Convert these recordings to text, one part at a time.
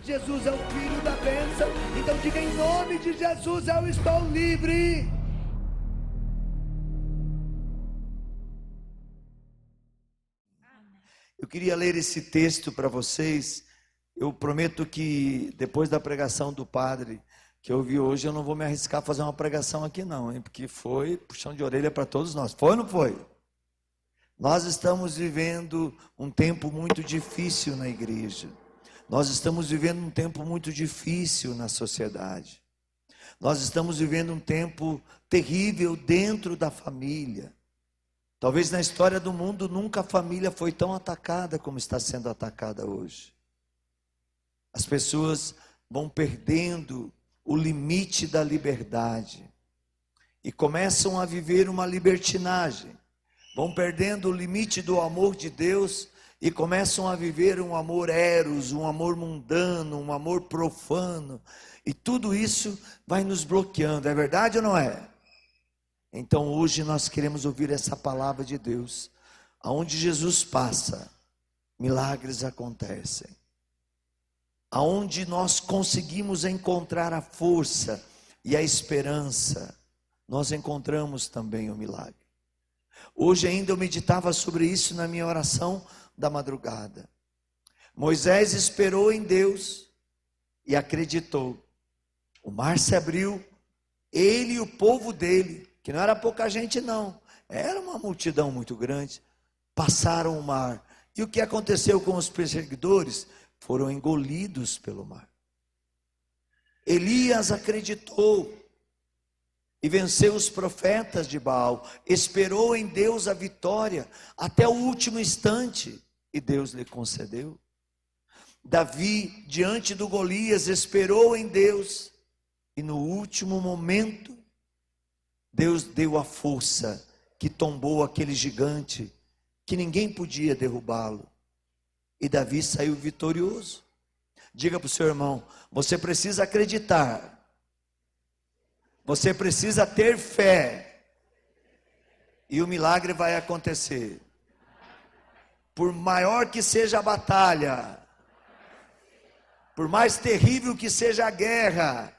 Jesus é o Filho da bênção. Então diga em nome de Jesus: eu estou livre. Eu queria ler esse texto para vocês. Eu prometo que depois da pregação do padre que eu ouvi hoje, eu não vou me arriscar a fazer uma pregação aqui não, hein? Porque foi puxão de orelha para todos nós. Foi ou não foi? Nós estamos vivendo um tempo muito difícil na igreja. Nós estamos vivendo um tempo muito difícil na sociedade. Nós estamos vivendo um tempo terrível dentro da família. Talvez na história do mundo nunca a família foi tão atacada como está sendo atacada hoje. As pessoas vão perdendo o limite da liberdade e começam a viver uma libertinagem. Vão perdendo o limite do amor de Deus e começam a viver um amor eros, um amor mundano, um amor profano. E tudo isso vai nos bloqueando, é verdade ou não é? Então hoje nós queremos ouvir essa palavra de Deus. Aonde Jesus passa, milagres acontecem. Aonde nós conseguimos encontrar a força e a esperança, nós encontramos também o milagre. Hoje ainda eu meditava sobre isso na minha oração da madrugada. Moisés esperou em Deus e acreditou. O mar se abriu, ele e o povo dele, que não era pouca gente não, era uma multidão muito grande, passaram o mar. E o que aconteceu com os perseguidores? Foram engolidos pelo mar. Elias acreditou e venceu os profetas de Baal, esperou em Deus a vitória até o último instante e Deus lhe concedeu. Davi, diante do Golias, esperou em Deus e no último momento Deus deu a força que tombou aquele gigante que ninguém podia derrubá-lo e Davi saiu vitorioso. Diga para o seu irmão: você precisa acreditar. Você precisa ter fé e o milagre vai acontecer. Por maior que seja a batalha, por mais terrível que seja a guerra,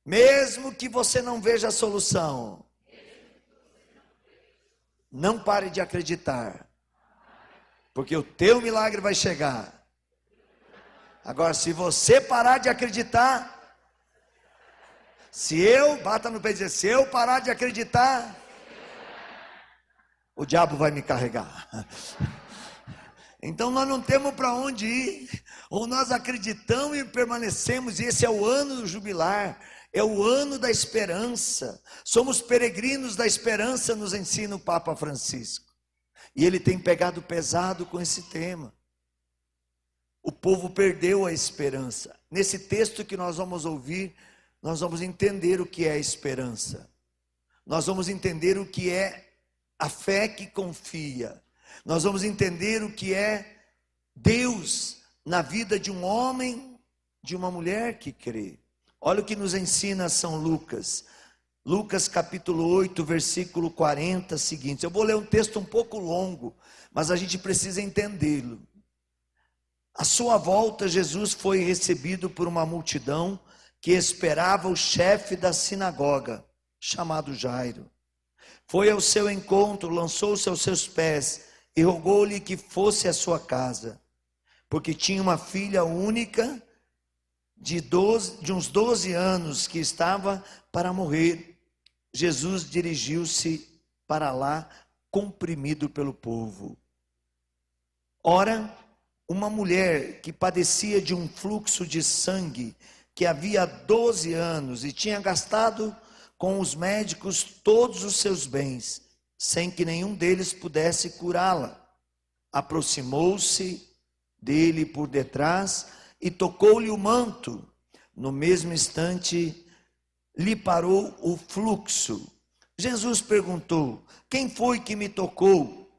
mesmo que você não veja a solução, não pare de acreditar, porque o teu milagre vai chegar. Agora, se você parar de acreditar, bata no peito e dizer, se eu parar de acreditar, o diabo vai me carregar. Então nós não temos para onde ir, ou nós acreditamos e permanecemos, e esse é o ano do jubilar, é o ano da esperança, somos peregrinos da esperança, nos ensina o Papa Francisco, e ele tem pegado pesado com esse tema. O povo perdeu a esperança. Nesse texto que nós vamos ouvir, nós vamos entender o que é a esperança. Nós vamos entender o que é a fé que confia. Nós vamos entender o que é Deus na vida de um homem, de uma mulher que crê. Olha o que nos ensina São Lucas. Lucas capítulo 8, versículo 40, seguinte. Eu vou ler um texto um pouco longo, mas a gente precisa entendê-lo. À sua volta, Jesus foi recebido por uma multidão que esperava o chefe da sinagoga, chamado Jairo. Foi ao seu encontro, lançou-se aos seus pés e rogou-lhe que fosse à sua casa, porque tinha uma filha única de uns 12 anos que estava para morrer. Jesus dirigiu-se para lá, comprimido pelo povo. Ora, uma mulher que padecia de um fluxo de sangue, que havia 12 anos e tinha gastado com os médicos todos os seus bens, sem que nenhum deles pudesse curá-la, aproximou-se dele por detrás e tocou-lhe o manto. No mesmo instante, lhe parou o fluxo. Jesus perguntou: quem foi que me tocou?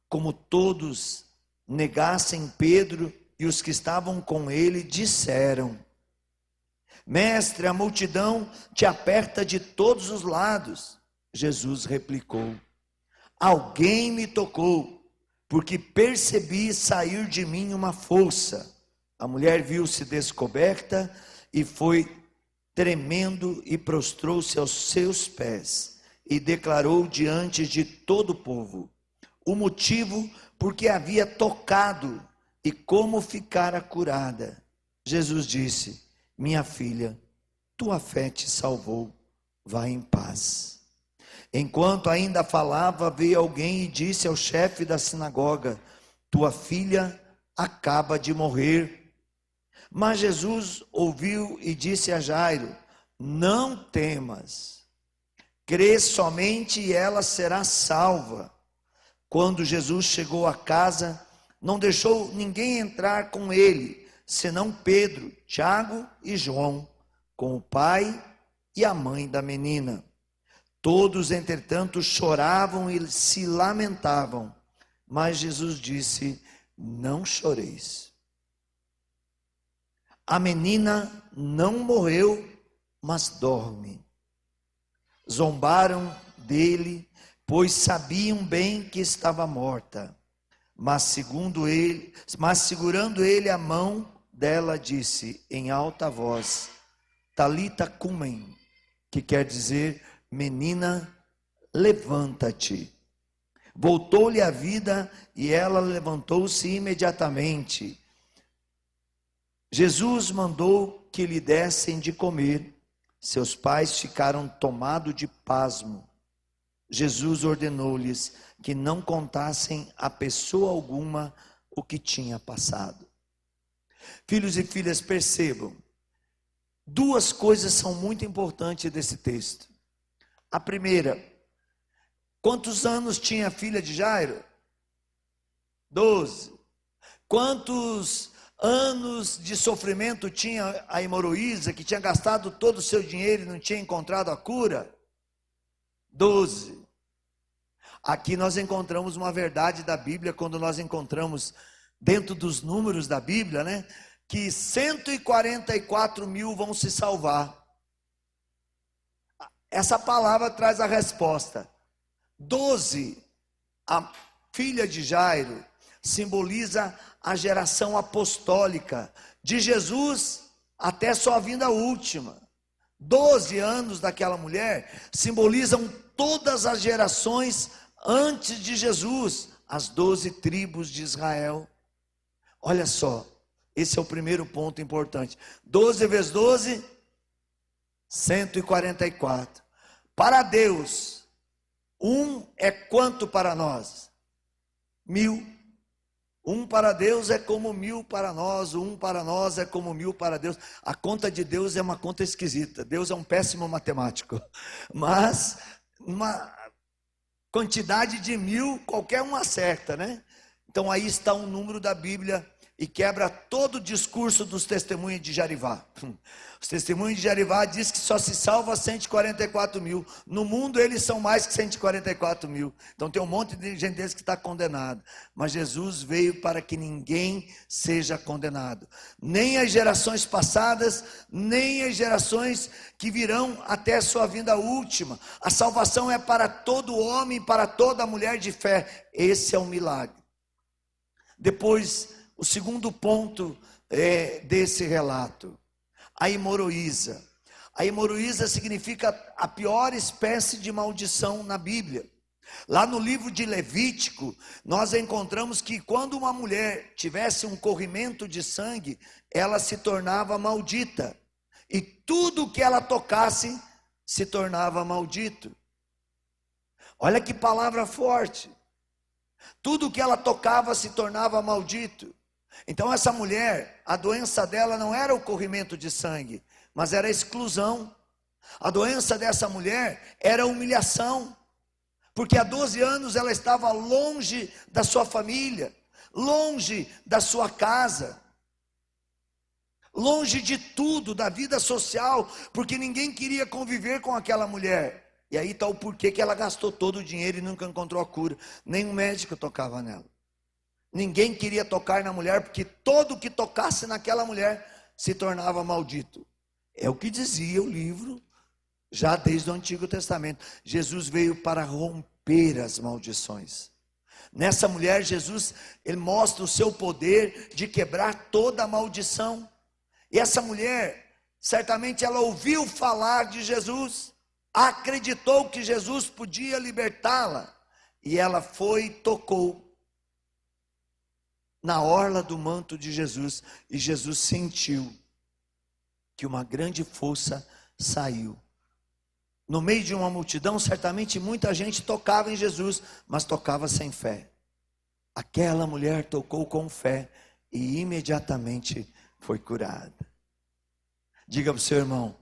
Como todos negassem, Pedro e os que estavam com ele disseram: Mestre, a multidão te aperta de todos os lados. Jesus replicou: alguém me tocou, porque percebi sair de mim uma força. A mulher viu-se descoberta e foi tremendo e prostrou-se aos seus pés e declarou diante de todo o povo o motivo por que havia tocado e como ficara curada. Jesus disse: minha filha, tua fé te salvou, vá em paz. Enquanto ainda falava, veio alguém e disse ao chefe da sinagoga: tua filha acaba de morrer. Mas Jesus ouviu e disse a Jairo: não temas, crê somente e ela será salva. Quando Jesus chegou à casa, não deixou ninguém entrar com ele, senão Pedro, Tiago e João, com o pai e a mãe da menina. Todos, entretanto, choravam e se lamentavam. Mas Jesus disse: não choreis. A menina não morreu, mas dorme. Zombaram dele, pois sabiam bem que estava morta. Mas segurando ele a mão dela, disse em alta voz: Talita cumem, que quer dizer: menina, levanta-te. Voltou-lhe a vida e ela levantou-se imediatamente. Jesus mandou que lhe dessem de comer. Seus pais ficaram tomados de pasmo. Jesus ordenou-lhes que não contassem a pessoa alguma o que tinha passado. Filhos e filhas, percebam, duas coisas são muito importantes desse texto. A primeira: quantos anos tinha a filha de Jairo? 12. Quantos anos de sofrimento tinha a hemorroísa, que tinha gastado todo o seu dinheiro e não tinha encontrado a cura? 12. Aqui nós encontramos uma verdade da Bíblia, quando nós encontramos dentro dos números da Bíblia, né, que 144 mil vão se salvar. Essa palavra traz a resposta. 12, a filha de Jairo, simboliza a geração apostólica, de Jesus até sua vinda última. 12 anos daquela mulher simbolizam todas as gerações antes de Jesus, as 12 tribos de Israel. Olha só, esse é o primeiro ponto importante. 12 vezes 12, 144. Para Deus, um é quanto para nós? 1000. Um para Deus é como 1000 para nós, um para nós é como 1000 para Deus. A conta de Deus é uma conta esquisita. Deus é um péssimo matemático. Mas uma quantidade de 1000, qualquer um acerta, né? Então aí está um número da Bíblia e quebra todo o discurso dos testemunhos de Jarivá. Os testemunhos de Jarivá diz que só se salva 144 mil. No mundo eles são mais que 144 mil. Então tem um monte de gente deles que está condenado. Mas Jesus veio para que ninguém seja condenado. Nem as gerações passadas, nem as gerações que virão até a sua vinda última. A salvação é para todo homem, para toda mulher de fé. Esse é um milagre. Depois, o segundo ponto desse relato, a hemorroísa. A hemorroísa significa a pior espécie de maldição na Bíblia. Lá no livro de Levítico, nós encontramos que quando uma mulher tivesse um corrimento de sangue, ela se tornava maldita. E tudo que ela tocasse se tornava maldito. Olha que palavra forte. Tudo que ela tocava se tornava maldito. Então essa mulher, a doença dela não era o corrimento de sangue, mas era a exclusão. A doença dessa mulher era a humilhação, porque há 12 anos ela estava longe da sua família, longe da sua casa, longe de tudo, da vida social, porque ninguém queria conviver com aquela mulher. E aí está o porquê que ela gastou todo o dinheiro e nunca encontrou a cura. Nenhum médico tocava nela. Ninguém queria tocar na mulher, porque todo que tocasse naquela mulher se tornava maldito. É o que dizia o livro, já desde o Antigo Testamento. Jesus veio para romper as maldições. Nessa mulher, Jesus, ele mostra o seu poder de quebrar toda a maldição. E essa mulher, certamente ela ouviu falar de Jesus, acreditou que Jesus podia libertá-la, e ela foi e tocou na orla do manto de Jesus, e Jesus sentiu que uma grande força saiu. No meio de uma multidão, certamente muita gente tocava em Jesus, mas tocava sem fé. Aquela mulher tocou com fé e imediatamente foi curada. Diga para o seu irmão,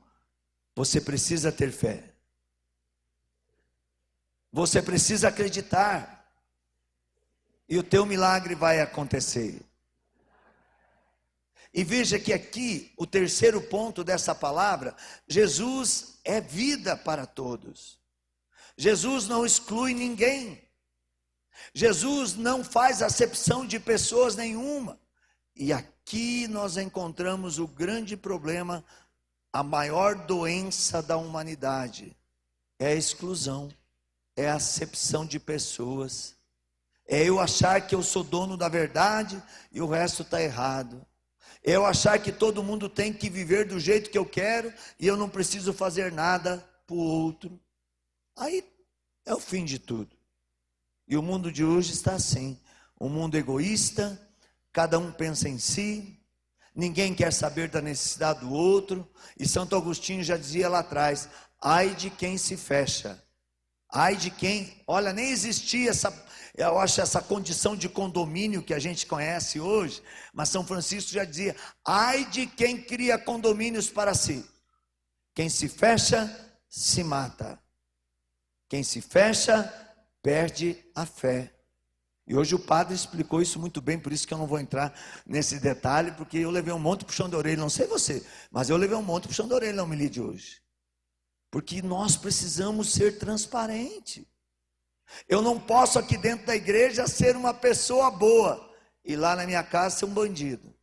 você precisa ter fé. Você precisa acreditar. E o teu milagre vai acontecer. E veja que aqui, o terceiro ponto dessa palavra, Jesus é vida para todos. Jesus não exclui ninguém. Jesus não faz acepção de pessoas nenhuma. E aqui nós encontramos o grande problema, a maior doença da humanidade. É a exclusão, é a acepção de pessoas. É eu achar que eu sou dono da verdade e o resto está errado. É eu achar que todo mundo tem que viver do jeito que eu quero e eu não preciso fazer nada para o outro. Aí é o fim de tudo. E o mundo de hoje está assim. Um mundo egoísta, cada um pensa em si, ninguém quer saber da necessidade do outro. E Santo Agostinho já dizia lá atrás, ai de quem se fecha. Ai de quem, olha, nem existia eu acho essa condição de condomínio que a gente conhece hoje, mas São Francisco já dizia, ai de quem cria condomínios para si. Quem se fecha, se mata. Quem se fecha, perde a fé. E hoje o padre explicou isso muito bem, por isso que eu não vou entrar nesse detalhe, porque eu levei um monte de puxão de orelha, não sei você, mas eu levei um monte de puxão de orelha na homilia de hoje. Porque nós precisamos ser transparentes. Eu não posso aqui dentro da igreja ser uma pessoa boa e lá na minha casa ser um bandido.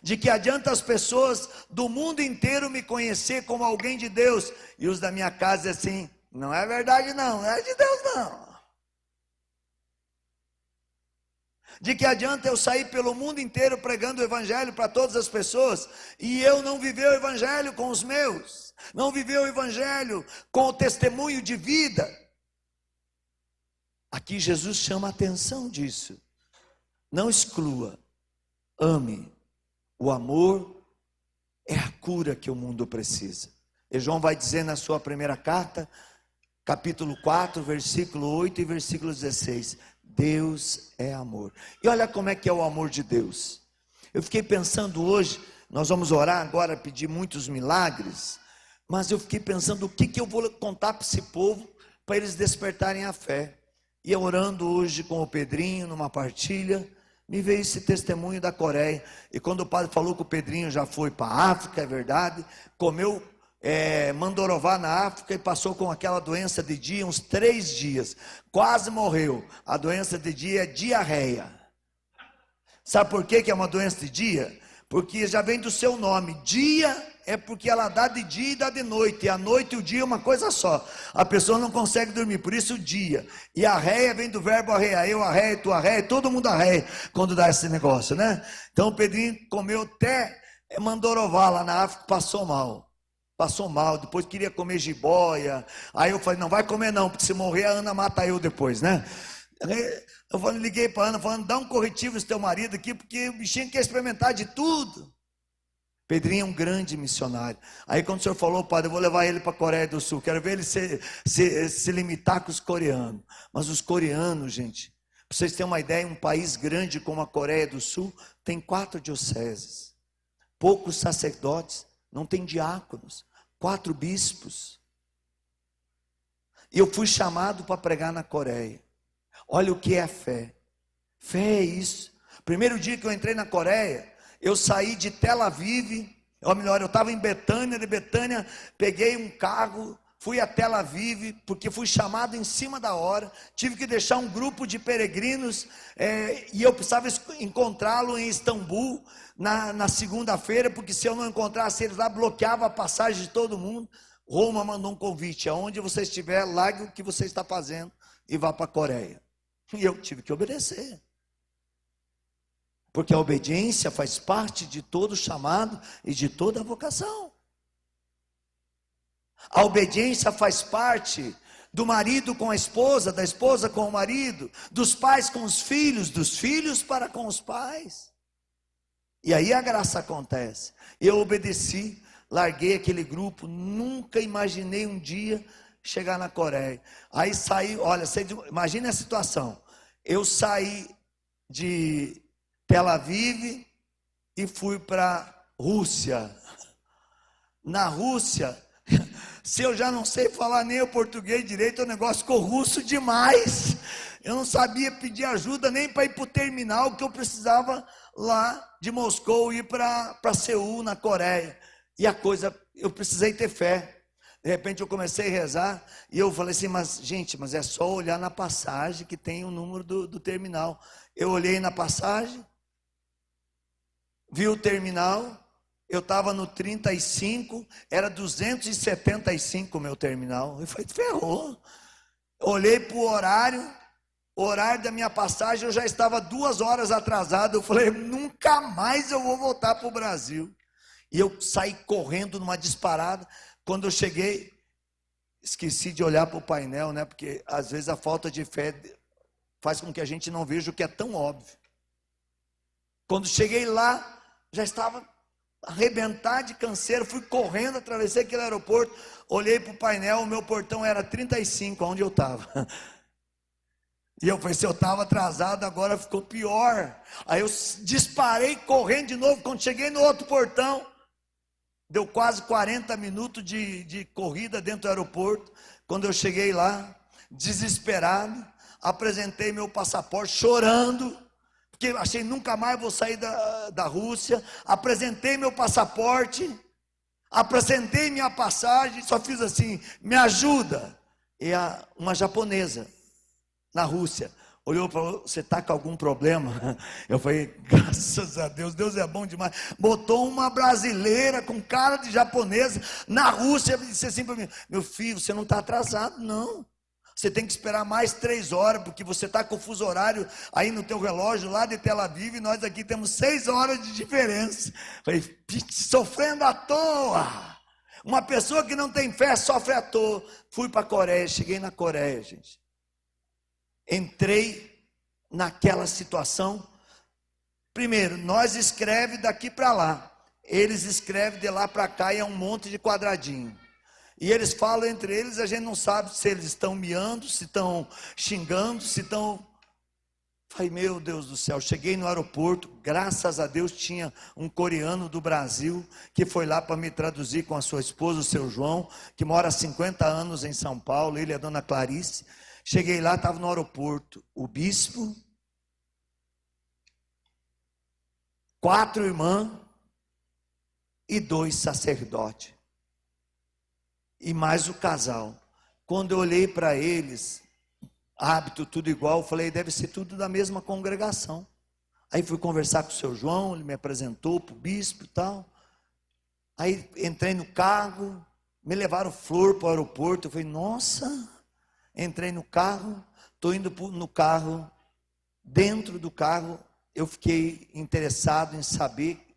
De que adianta as pessoas do mundo inteiro me conhecer como alguém de Deus e os da minha casa assim, não é verdade não, não é de Deus não. De que adianta eu sair pelo mundo inteiro pregando o evangelho para todas as pessoas e eu não viver o evangelho com os meus, não viver o evangelho com o testemunho de vida. Aqui Jesus chama a atenção disso. Não exclua, ame. O amor é a cura que o mundo precisa. E João vai dizer na sua primeira carta, capítulo 4, versículo 8 e versículo 16, Deus é amor. E olha como é que é o amor de Deus. Eu fiquei pensando hoje, nós vamos orar agora, pedir muitos milagres, mas eu fiquei pensando o que eu vou contar para esse povo, para eles despertarem a fé. E eu orando hoje com o Pedrinho, numa partilha, me veio esse testemunho da Coreia. E quando o padre falou que o Pedrinho já foi para a África, é verdade, comeu mandorová na África e passou com aquela doença de dia uns 3 dias, quase morreu. A doença de dia é diarreia. Sabe por que é uma doença de dia? Porque já vem do seu nome. Dia é porque ela dá de dia e dá de noite, e a noite e o dia é uma coisa só. A pessoa não consegue dormir, por isso o dia. E a arreia vem do verbo arreia, eu arreio, tu arreia, todo mundo arreia quando dá esse negócio, né? Então o Pedrinho comeu até mandorová lá na África, passou mal, depois queria comer jiboia. Aí eu falei, não vai comer não, porque se morrer a Ana mata eu depois, né? Eu liguei para a Ana, falando, dá um corretivo nesse teu marido aqui, porque o bichinho quer experimentar de tudo. Pedrinho é um grande missionário. Aí quando o senhor falou, padre, eu vou levar ele para a Coreia do Sul, quero ver ele se limitar com os coreanos. Mas os coreanos, gente, para vocês terem uma ideia, um país grande como a Coreia do Sul, tem 4 dioceses, poucos sacerdotes, não tem diáconos, 4 bispos. E eu fui chamado para pregar na Coreia. Olha o que é fé. Fé é isso. Primeiro dia que eu entrei na Coreia, eu saí de Tel Aviv, ou melhor, eu estava em Betânia, de Betânia, peguei um carro, fui a Tel Aviv, porque fui chamado em cima da hora, tive que deixar um grupo de peregrinos, e eu precisava encontrá-lo em Istambul, na segunda-feira, porque se eu não encontrasse eles lá, bloqueava a passagem de todo mundo. Roma mandou um convite, aonde você estiver, largue o que você está fazendo, e vá para a Coreia. E eu tive que obedecer. Porque a obediência faz parte de todo chamado e de toda vocação. A obediência faz parte do marido com a esposa, da esposa com o marido, dos pais com os filhos, dos filhos para com os pais. E aí a graça acontece. Eu obedeci, larguei aquele grupo, nunca imaginei um dia chegar na Coreia. Aí saí, olha, imagine a situação. Eu saí de Tel Aviv e fui para Rússia. Na Rússia, se eu já não sei falar nem o português direito, o negócio ficou russo demais. Eu não sabia pedir ajuda nem para ir para o terminal, que eu precisava lá de Moscou ir para Seul, na Coreia. E a coisa, eu precisei ter fé. De repente eu comecei a rezar e eu falei assim, mas gente, mas é só olhar na passagem que tem o número do terminal. Eu olhei na passagem, vi o terminal, eu estava no 35, era 275 o meu terminal. Eu falei, ferrou. Olhei para o horário da minha passagem, eu já estava 2 horas atrasado. Eu falei, nunca mais eu vou voltar para o Brasil. E eu saí correndo numa disparada. Quando eu cheguei, esqueci de olhar para o painel, né? Porque às vezes a falta de fé faz com que a gente não veja o que é tão óbvio. Quando cheguei lá, já estava arrebentado de canseiro, fui correndo, atravessei aquele aeroporto, olhei para o painel, o meu portão era 35, onde eu estava. E eu falei, se eu estava atrasado, agora ficou pior. Aí eu disparei correndo de novo, quando cheguei no outro portão, deu quase 40 minutos de corrida dentro do aeroporto. Quando eu cheguei lá, desesperado, apresentei meu passaporte, chorando, porque achei nunca mais vou sair da Rússia. Apresentei meu passaporte, apresentei minha passagem, só fiz assim, me ajuda. E uma japonesa, na Rússia, olhou para mim, você está com algum problema? Eu falei, graças a Deus, Deus é bom demais. Botou uma brasileira com cara de japonesa na Rússia e disse assim para mim, meu filho, você não está atrasado, não. Você tem que esperar mais 3 horas, porque você está com o fuso horário aí no teu relógio, lá de Tel Aviv, e nós aqui temos 6 horas de diferença. Falei, sofrendo à toa. Uma pessoa que não tem fé sofre à toa. Fui para a Coreia, cheguei na Coreia, gente. Entrei naquela situação. Primeiro, nós escreve daqui para lá. Eles escrevem de lá para cá e é um monte de quadradinho. E eles falam entre eles, a gente não sabe se eles estão miando, se estão xingando, se estão... Falei, meu Deus do céu, cheguei no aeroporto, graças a Deus tinha um coreano do Brasil, que foi lá para me traduzir com a sua esposa, o seu João, que mora há 50 anos em São Paulo, ele é a dona Clarice. Cheguei lá, estava no aeroporto, o bispo, 4 irmãs e 2 sacerdotes. E mais o casal. Quando eu olhei para eles, hábito tudo igual, eu falei, deve ser tudo da mesma congregação. Aí fui conversar com o seu João, ele me apresentou para o bispo e tal. Aí entrei no carro, me levaram flor para o aeroporto. Eu falei, nossa, entrei no carro, estou indo no carro, dentro do carro, eu fiquei interessado em saber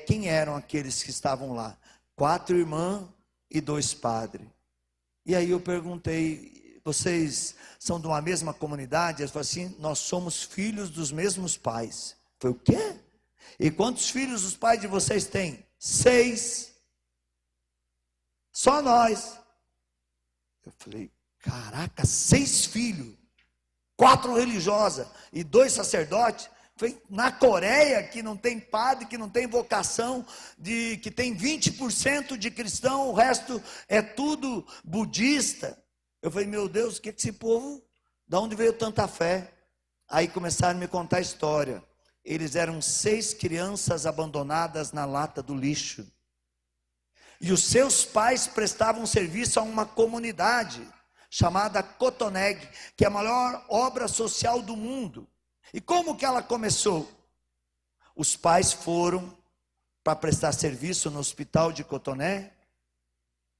quem eram aqueles que estavam lá. 4 irmãs e 2 padres. E aí eu perguntei, vocês são de uma mesma comunidade? Eles falaram assim, nós somos filhos dos mesmos pais. Eu falei, o quê? E quantos filhos os pais de vocês têm? 6. Só nós. Eu falei, caraca, 6 filhos, 4 religiosas e 2 sacerdotes. Foi na Coreia, que não tem padre, que não tem vocação, que tem 20% de cristão, o resto é tudo budista. Eu falei, meu Deus, o que esse povo, de onde veio tanta fé? Aí começaram a me contar a história. Eles eram 6 crianças abandonadas na lata do lixo. E os seus pais prestavam serviço a uma comunidade chamada Cotoneg, que é a maior obra social do mundo. E como que ela começou? Os pais foram para prestar serviço no hospital de Cotoné,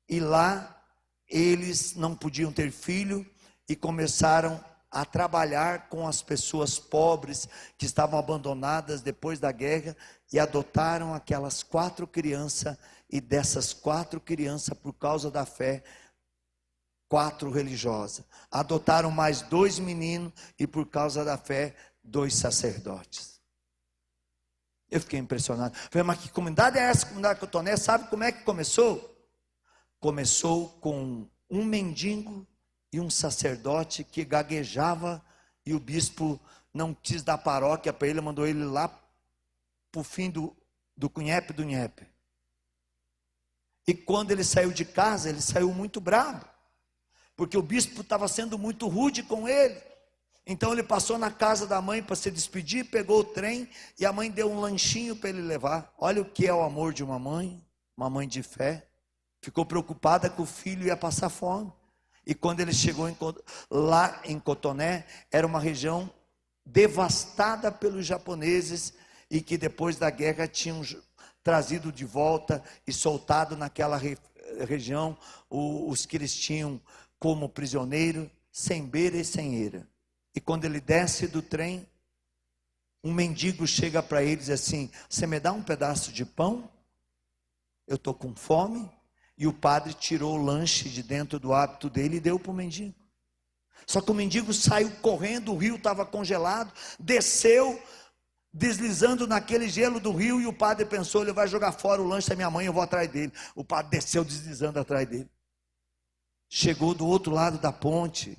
e lá eles não podiam ter filho, e começaram a trabalhar com as pessoas pobres que estavam abandonadas depois da guerra e adotaram aquelas 4 crianças, e dessas 4 crianças, por causa da fé, 4 religiosas. Adotaram mais 2 meninos e por causa da fé, 2 sacerdotes. Eu fiquei impressionado. Falei, mas que comunidade é essa? Comunidade Cotoné, sabe como é que começou? Começou com um mendigo e um sacerdote que gaguejava, e o bispo não quis dar paróquia para ele, mandou ele lá para o fim do Cunhepe do Nhepe. E quando ele saiu de casa, ele saiu muito bravo, porque o bispo estava sendo muito rude com ele. Então ele passou na casa da mãe para se despedir, pegou o trem, e a mãe deu um lanchinho para ele levar. Olha o que é o amor de uma mãe de fé. Ficou preocupada que o filho ia passar fome. E quando ele chegou lá em Cotoné, era uma região devastada pelos japoneses, e que depois da guerra tinham trazido de volta e soltado naquela região os que eles tinham como prisioneiro, sem beira e sem eira. E quando ele desce do trem, um mendigo chega para ele e diz assim: você me dá um pedaço de pão? Eu estou com fome. E o padre tirou o lanche de dentro do hábito dele e deu para o mendigo. Só que o mendigo saiu correndo, o rio estava congelado, desceu, deslizando naquele gelo do rio, e o padre pensou: ele vai jogar fora o lanche da minha mãe, eu vou atrás dele. O padre desceu deslizando atrás dele. Chegou do outro lado da ponte,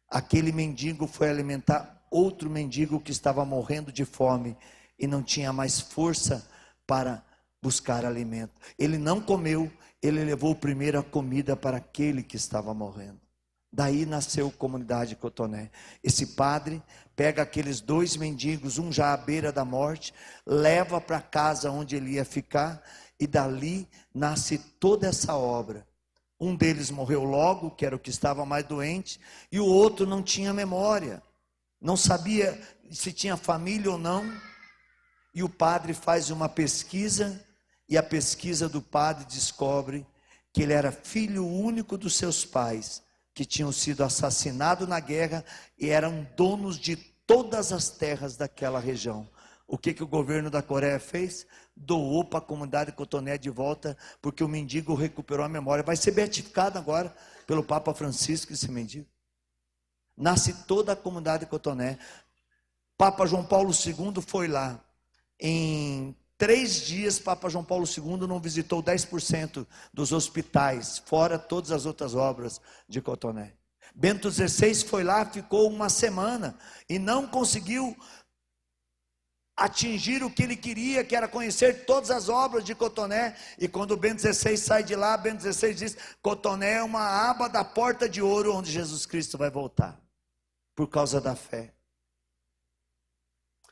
aquele mendigo foi alimentar outro mendigo que estava morrendo de fome e não tinha mais força para buscar alimento. Ele não comeu, ele levou primeiro a comida para aquele que estava morrendo. Daí nasceu a comunidade Cotoné. Esse padre pega aqueles 2 mendigos, um já à beira da morte, leva para a casa onde ele ia ficar, e dali nasce toda essa obra. Um deles morreu logo, que era o que estava mais doente, e o outro não tinha memória, não sabia se tinha família ou não. E o padre faz uma pesquisa, e a pesquisa do padre descobre que ele era filho único dos seus pais, que tinham sido assassinados na guerra e eram donos de todas as terras daquela região. O que o governo da Coreia fez? Doou para a comunidade Cotoné de volta, porque o mendigo recuperou a memória. Vai ser beatificado agora pelo Papa Francisco, esse mendigo. Nasce toda a comunidade Cotoné. Papa João Paulo II foi lá. Em 3 dias, Papa João Paulo II não visitou 10% dos hospitais, fora todas as outras obras de Cotoné. Bento XVI foi lá, ficou 1 semana, e não conseguiu atingir o que ele queria, que era conhecer todas as obras de Cotoné. E quando Bento XVI sai de lá, Bento XVI diz: Cotoné é uma aba da porta de ouro onde Jesus Cristo vai voltar, por causa da fé.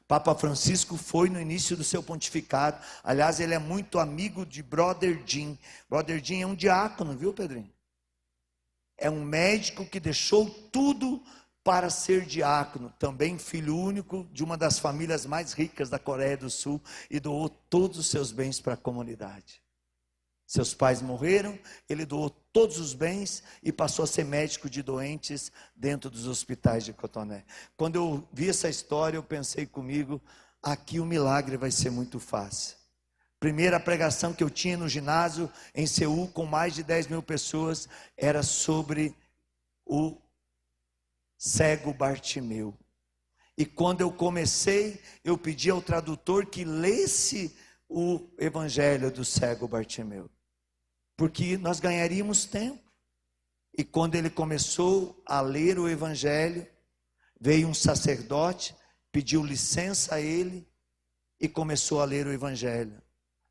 Papa Francisco foi no início do seu pontificado. Aliás, ele é muito amigo de Brother Jim. Brother Jim é um diácono, viu, Pedrinho? É um médico que deixou tudo para ser diácono. Também filho único de uma das famílias mais ricas da Coreia do Sul, e doou todos os seus bens para a comunidade. Seus pais morreram, ele doou todos os bens e passou a ser médico de doentes dentro dos hospitais de Cotoné. Quando eu vi essa história, eu pensei comigo: aqui o milagre vai ser muito fácil. Primeira pregação que eu tinha no ginásio em Seul, com mais de 10.000 pessoas, era sobre o cego Bartimeu. E quando eu comecei, eu pedi ao tradutor que lesse o evangelho do cego Bartimeu, porque nós ganharíamos tempo. E quando ele começou a ler o evangelho, veio um sacerdote, pediu licença a ele e começou a ler o evangelho.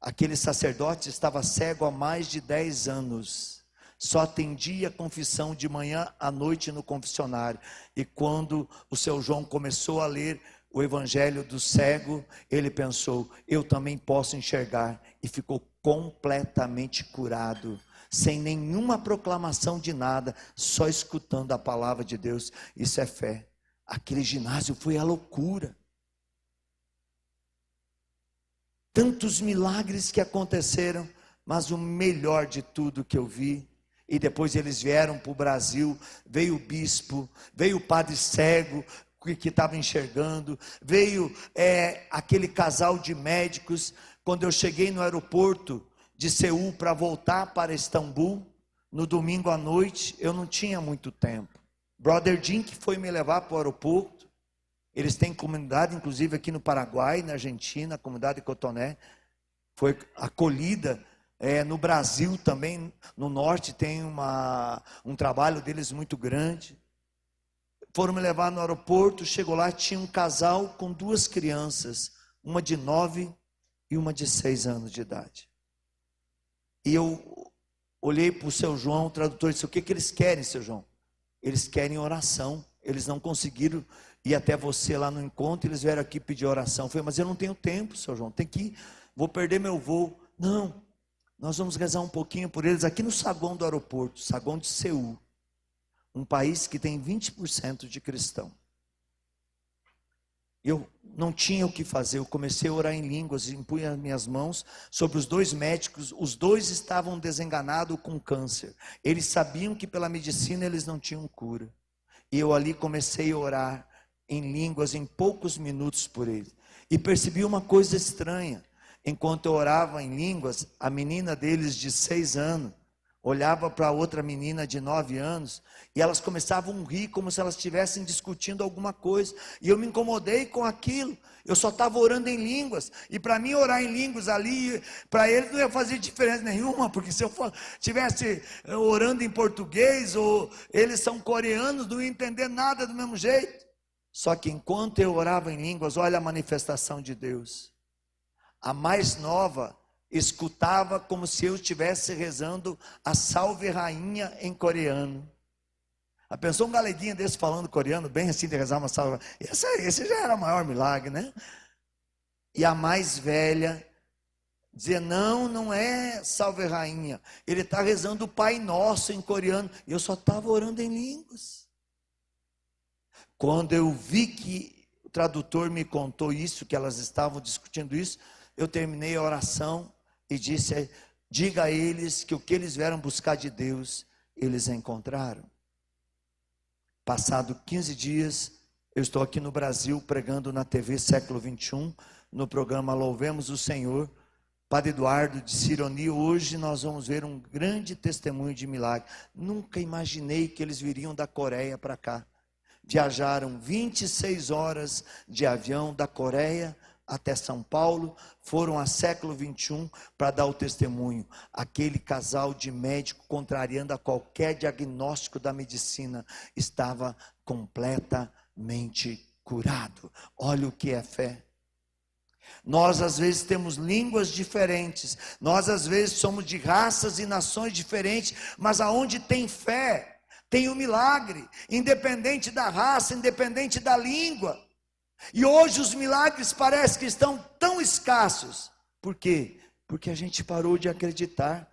Aquele sacerdote estava cego há mais de 10 anos, só atendia a confissão de manhã à noite no confessionário. E quando o seu João começou a ler o evangelho do cego, ele pensou: eu também posso enxergar, e ficou completamente curado, sem nenhuma proclamação de nada, só escutando a palavra de Deus. Isso é fé. Aquele ginásio foi a loucura. Tantos milagres que aconteceram, mas o melhor de tudo que eu vi, E depois eles vieram para o Brasil, veio o bispo, veio o padre cego, que estava enxergando, veio aquele casal de médicos. Quando eu cheguei no aeroporto de Seul para voltar para Istambul, no domingo à noite, eu não tinha muito tempo. Brother Jim que foi me levar para o aeroporto. Eles têm comunidade, inclusive aqui no Paraguai, na Argentina, a comunidade Cotoné, foi acolhida. No Brasil também, no norte, tem um trabalho deles muito grande. Foram me levar no aeroporto, chegou lá, tinha um casal com 2 crianças, uma de 9 e uma de 6 anos de idade. E eu olhei para o seu João, o tradutor, e disse: o que eles querem, seu João? Eles querem oração. Eles não conseguiram ir até você lá no encontro, eles vieram aqui pedir oração. Eu falei: mas eu não tenho tempo, seu João, tem que ir, vou perder meu voo. Não, nós vamos rezar um pouquinho por eles aqui no saguão do aeroporto, saguão de Seul. Um país que tem 20% de cristão. Eu não tinha o que fazer, eu comecei a orar em línguas, impunha as minhas mãos sobre os 2 médicos, os 2 estavam desenganados com câncer. Eles sabiam que pela medicina eles não tinham cura. E eu ali comecei a orar em línguas em poucos minutos por eles. E percebi uma coisa estranha. Enquanto eu orava em línguas, a menina deles de 6 anos, olhava para outra menina de 9 anos, e elas começavam a rir como se elas estivessem discutindo alguma coisa, e eu me incomodei com aquilo. Eu só estava orando em línguas, e para mim orar em línguas ali, para eles não ia fazer diferença nenhuma, porque se eu estivesse orando em português, ou eles são coreanos, não ia entender nada do mesmo jeito. Só que enquanto eu orava em línguas, olha a manifestação de Deus. A mais nova escutava como se eu estivesse rezando a Salve Rainha em coreano. A pessoa, um galeguinha desse falando coreano, bem assim, de rezar uma salve. Esse já era o maior milagre, né? E a mais velha dizia: não é Salve Rainha, ele está rezando o Pai Nosso em coreano. E eu só estava orando em línguas. Quando eu vi que o tradutor me contou isso, que elas estavam discutindo isso, eu terminei a oração e disse: diga a eles que o que eles vieram buscar de Deus, eles encontraram. Passado 15 dias, eu estou aqui no Brasil pregando na TV Século 21, no programa Louvemos o Senhor. Padre Eduardo de Sironi, hoje nós vamos ver um grande testemunho de milagre. Nunca imaginei que eles viriam da Coreia para cá. Viajaram 26 horas de avião da Coreia até São Paulo, foram a Século 21 para dar o testemunho. Aquele casal de médico, contrariando a qualquer diagnóstico da medicina, estava completamente curado. Olha o que é fé. Nós às vezes temos línguas diferentes, nós às vezes somos de raças e nações diferentes, mas aonde tem fé, tem o milagre, independente da raça, independente da língua. E hoje os milagres parecem que estão tão escassos. Por quê? Porque a gente parou de acreditar.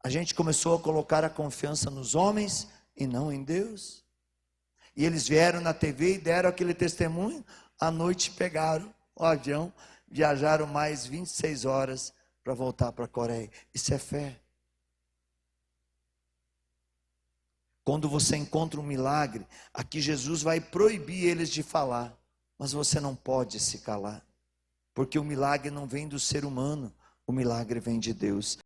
A gente começou a colocar a confiança nos homens e não em Deus. E eles vieram na TV e deram aquele testemunho. À noite pegaram o avião, viajaram mais 26 horas para voltar para a Coreia. Isso é fé. Quando você encontra um milagre, aqui Jesus vai proibir eles de falar. Mas você não pode se calar, porque o milagre não vem do ser humano, o milagre vem de Deus.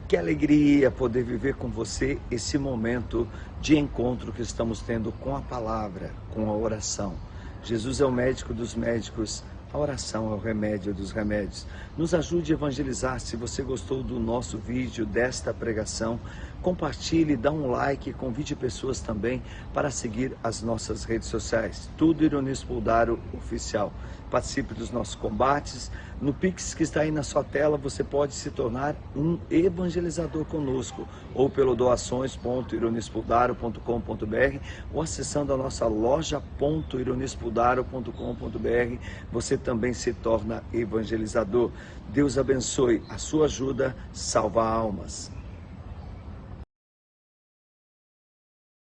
Que alegria poder viver com você esse momento de encontro que estamos tendo com a palavra, com a oração. Jesus é o médico dos médicos, a oração é o remédio dos remédios. Nos ajude a evangelizar. Se você gostou do nosso vídeo, desta pregação, compartilhe, dá um like, convide pessoas também para seguir as nossas redes sociais. Tudo Ironispo Daro Oficial. Participe dos nossos combates. No Pix que está aí na sua tela, você pode se tornar um evangelizador conosco, ou pelo doações.ironispodaro.com.br, ou acessando a nossa loja.ironispodaro.com.br, você também se torna evangelizador. Deus abençoe. A sua ajuda salva almas.